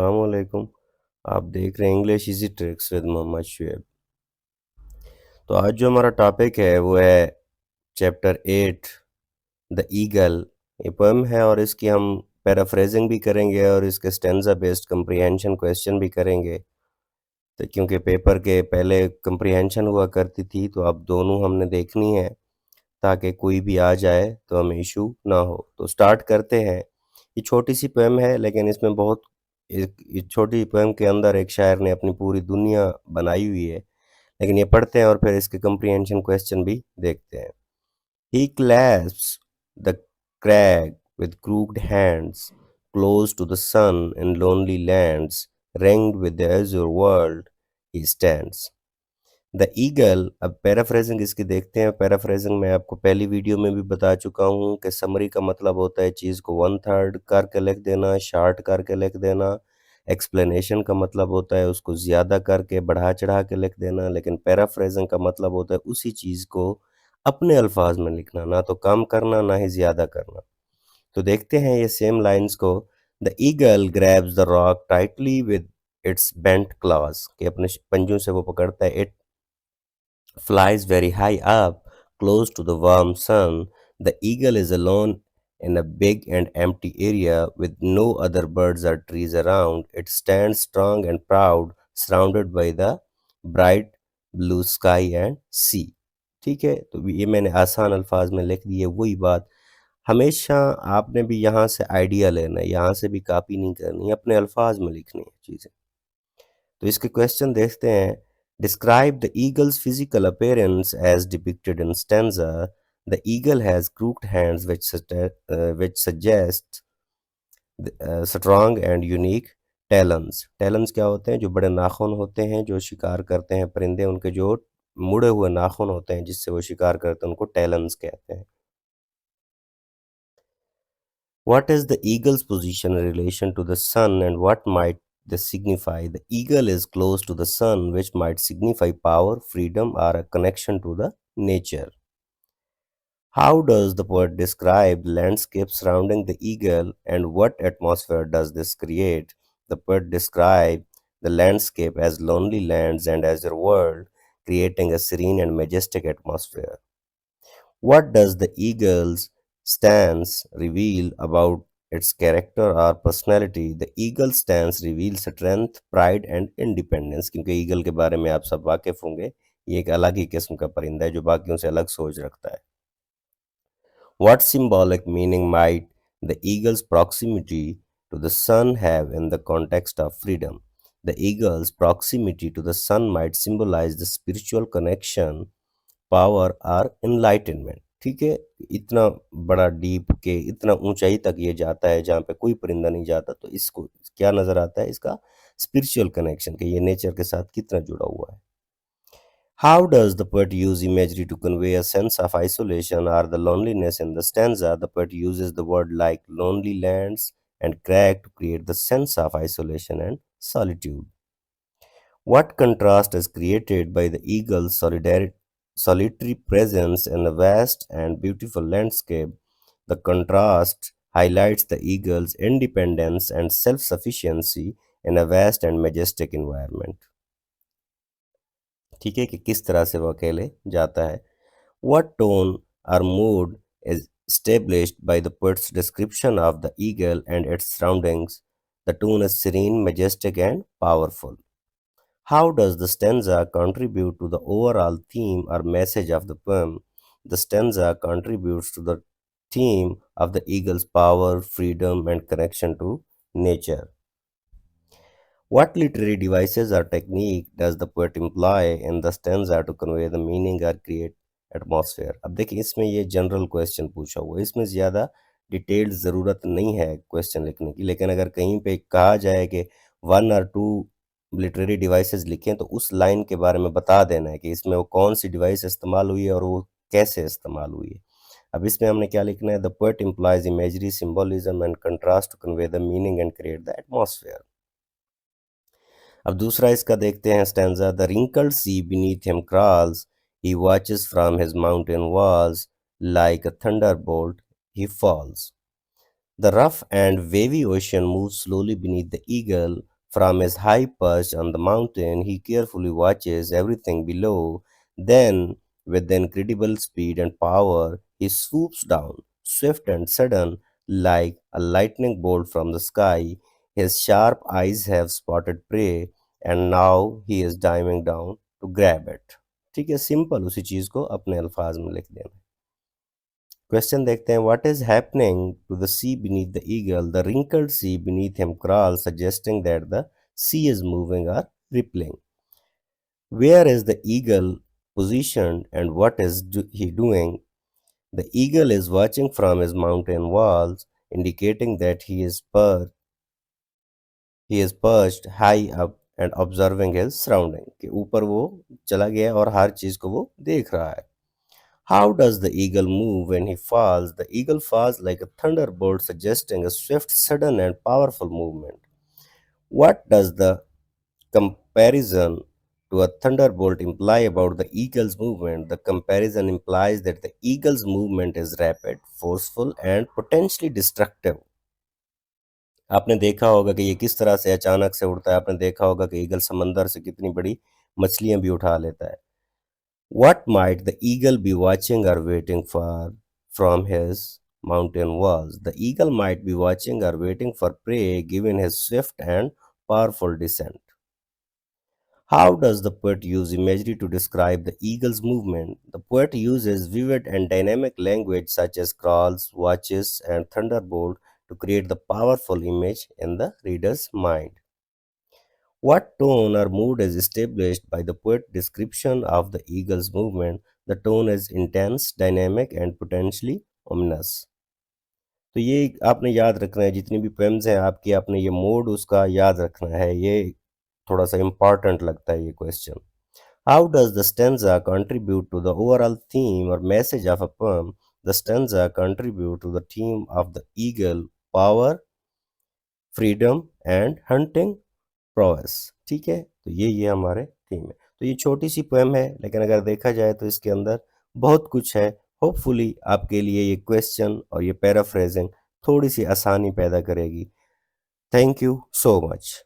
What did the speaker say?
अस्सलामुअलैकुम। आप देख रहे हैं English easy tricks with Mohammad Shoaib. तो आज जो हमारा टॉपिक है वो है चैप्टर 8 द ईगल। ये पोएम है और इसकी हम पैराफ्रेजिंग भी करेंगे और इसके स्टेंजा बेस्ड कंप्रीहेंशन क्वेश्चन भी करेंगे। तो क्योंकि पेपर के पहले कंप्रीहेंशन हुआ करती थी तो अब दोनों हमने देखनी है ताकि कोई भी आ जाए तो हमें इशू ना हो। तो स्टार्ट करते हैं। ये छोटी सी पोएम है लेकिन इसमें बहुत एक छोटी पोएम के अंदर एक शायर ने अपनी पूरी दुनिया बनाई हुई है। लेकिन ये पढ़ते हैं और फिर इसके कंप्रीहेंशन क्वेश्चन भी देखते हैं। ही clasps the crag with crooked hands, close to the sun in lonely lands, ringed with the azure world, he stands. The eagle. अब पैराफ्रेजिंग इसकी देखते हैं। पैराफ्रेजिंग मैं आपको पहली वीडियो में भी बता चुका हूँ कि समरी का मतलब होता है चीज़ को वन थर्ड करके लिख देना, शार्ट करके लिख देना। एक्सप्लेनेशन का मतलब होता है उसको ज़्यादा करके बढ़ा चढ़ा के लिख देना। लेकिन पैराफ्रेजिंग का मतलब होता है उसी चीज़ को अपने अल्फाज में लिखना, ना तो कम करना ना ही ज़्यादा करना। तो देखते हैं ये सेम लाइंस को। The eagle grabs the rock tightly with its bent clause, कि अपने पंजों से वो पकड़ता है। It flies very high up, close to the warm sun. The eagle is alone in a big and empty area with no other birds or trees around. It stands strong and proud, surrounded by the bright blue sky and sea. ठीक है, तो ये मैंने आसान अल्फाज में लिख दी है। वही बात हमेशा आपने भी यहाँ से आइडिया लेना है, यहाँ से भी कॉपी नहीं करनी है, अपने अल्फाज में लिखनी है चीज़ें। तो इसके क्वेश्चन देखते हैं। Describe the eagle's physical appearance as depicted in stanza. The eagle has crooked hands which suggest strong and unique talons. Talons क्या होते हैं? जो बड़े नाखून होते हैं, जो शिकार करते हैं परिंदे, उनके जो मुड़े हुए नाखून होते हैं जिससे वो शिकार करते हैं, उनको टैलन्स कहते हैं। What is the eagle's position in relation to the sun and what might this signify? The eagle is close to the sun, which might signify power, freedom, or a connection to the nature. How does the poet describe the landscape surrounding the eagle and what atmosphere does this create? The poet describes the landscape as lonely lands and as a world, creating a serene and majestic atmosphere. What does the eagle's stance reveal about its character or personality? The eagle stance reveals strength, pride and independence। क्योंकि eagle के बारे में आप सब वाकिफ होंगे, ये एक अलग ही किस्म का परिंदा है जो बाकियों से अलग सोच रखता है। What symbolic meaning might the eagle's proximity to the sun have in the context of freedom? The eagle's proximity to the sun might symbolize the spiritual connection, power और इनलाइटनमेंट। ठीक है, इतना बड़ा डीप के इतना ऊंचाई तक ये जाता है जहाँ पे कोई परिंदा नहीं जाता। तो इसको क्या नज़र आता है? इसका स्पिरिचुअल कनेक्शन, कि ये नेचर के साथ कितना जुड़ा हुआ है। How does the poet use imagery to convey a sense of isolation or the loneliness in the stanza? The poet uses the word like lonely lands and crag to create the sense of isolation and solitude. What contrast is created by the eagle's solitary presence in a vast and beautiful landscape? The contrast highlights the eagle's independence and self sufficiency in a vast and majestic environment. ठीक है, कि किस तरह से वो अकेले जाता है। What tone or mood is established by the poet's description of the eagle and its surroundings? The tone is serene, majestic, and powerful. How does the stanza contribute to the overall theme or message of the poem? The stanza contributes to the theme of the eagle's power, freedom, and connection to nature. What literary devices or technique does the poet employ in the stanza to convey the meaning or create atmosphere? अब देखिए, इसमें ये general question पूछा हुआ है, इसमें ज़्यादा detailed ज़रूरत नहीं है क्वेश्चन लिखने की। लेकिन अगर कहीं पे कहा जाए कि वन और टू लिटरेरी डिवाइसेस लिखें तो उस लाइन के बारे में बता देना है कि इसमें वो कौन सी डिवाइस इस्तेमाल हुई है और वो कैसे इस्तेमाल हुई है। अब इसमें हमने क्या लिखना है? The poet employs imagery, symbolism and contrast to convey the meaning and create the atmosphere. अब दूसरा इसका देखते हैं stanza. The wrinkled sea beneath him crawls, he watches from his mountain walls, like a thunderbolt he falls. The rough and wavy ocean moves slowly beneath the eagle, From his high perch on the mountain, he carefully watches everything below. Then, with incredible speed and power, he swoops down, swift and sudden, like a lightning bolt from the sky. His sharp eyes have spotted prey, and now he is diving down to grab it. ठीक है, simple उसी चीज को अपने अल्फाज में लिख देना। क्वेश्चन देखते हैं, what is happening to the sea beneath the eagle? The wrinkled sea beneath him crawl, suggesting that the sea is moving or rippling. Where is the eagle positioned and what is he doing? The eagle is watching from his mountain walls, indicating that he is perched high up and observing his surrounding. कि ऊपर वो चला गया और हर चीज को वो देख रहा है. How does the eagle move when he falls? The eagle falls like a thunderbolt, suggesting a swift, sudden, and powerful movement. What does the comparison to a thunderbolt imply about the eagle's movement? The comparison implies that the eagle's movement is rapid, forceful, and potentially destructive. आपने देखा होगा कि ये किस तरह से अचानक से उड़ता है. आपने देखा होगा कि ईगल समंदर से कितनी बड़ी मछलियां भी उठा लेता है. What might the eagle be watching or waiting for from his mountain walls? The eagle might be watching or waiting for prey given his swift and powerful descent. How does the poet use imagery to describe the eagle's movement? The poet uses vivid and dynamic language such as crawls, watches, and thunderbolt to create the powerful image in the reader's mind. What tone or mood is established by the poet's description of the eagle's movement? The tone is intense, dynamic, and potentially ominous. तो ये आपने याद रखना है, जितनी भी poems हैं आपकी, आपने ये मोड उसका याद रखना है. ये थोड़ा सा इम्पॉर्टेंट लगता है ये question. How does the stanza contribute to the overall theme or message of a poem? The stanza contribute to the theme of the eagle, power, freedom and hunting prowess. ठीक है, तो ये हमारे थीम है. तो ये छोटी सी पोएम है, लेकिन अगर देखा जाए तो इसके अंदर बहुत कुछ है. होपफुली आपके लिए ये क्वेश्चन और ये पैराफ्रेजिंग थोड़ी सी आसानी पैदा करेगी. Thank you so much.